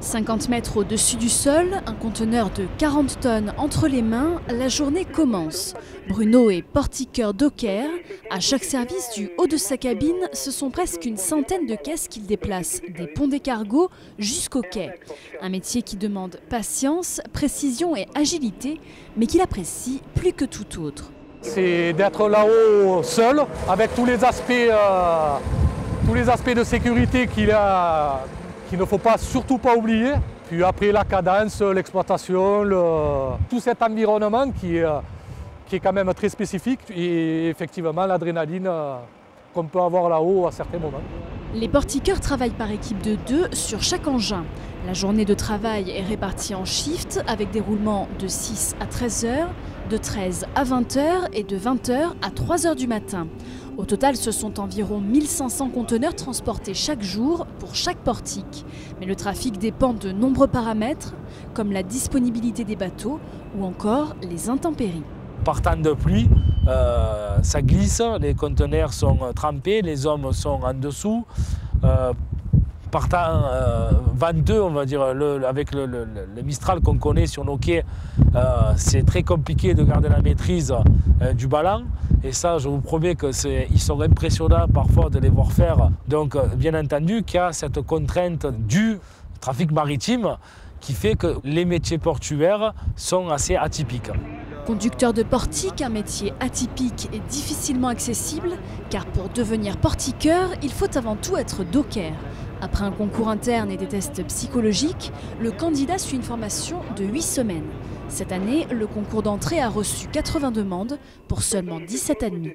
50 mètres au-dessus du sol, un conteneur de 40 tonnes entre les mains, la journée commence. Bruno est portiqueur docker. À chaque service du haut de sa cabine, ce sont presque une centaine de caisses qu'il déplace, des ponts des cargos jusqu'au quai. Un métier qui demande patience, précision et agilité, mais qu'il apprécie plus que tout autre. C'est d'être là-haut seul, avec tous les aspects de sécurité qu'il ne faut surtout pas oublier. Puis après la cadence, l'exploitation, tout cet environnement qui est quand même très spécifique et effectivement l'adrénaline qu'on peut avoir là-haut à certains moments. Les portiqueurs travaillent par équipe de 2 sur chaque engin. La journée de travail est répartie en shift avec des roulements de 6 à 13 heures, de 13 à 20 heures et de 20 heures à 3 heures du matin. Au total, ce sont environ 1500 conteneurs transportés chaque jour pour chaque portique. Mais le trafic dépend de nombreux paramètres, comme la disponibilité des bateaux ou encore les intempéries. Par temps de pluie, ça glisse, les conteneurs sont trempés, les hommes sont en dessous. Par temps venteux, on va dire, avec le Mistral qu'on connaît sur nos quais, c'est très compliqué de garder la maîtrise du ballon. Et ça, je vous promets qu'ils sont impressionnants parfois de les voir faire. Donc, bien entendu, qu'il y a cette contrainte du trafic maritime qui fait que les métiers portuaires sont assez atypiques. Conducteur de portique, un métier atypique et difficilement accessible, car pour devenir portiqueur, il faut avant tout être docker. Après un concours interne et des tests psychologiques, le candidat suit une formation de 8 semaines. Cette année, le concours d'entrée a reçu 80 demandes pour seulement 17 admis.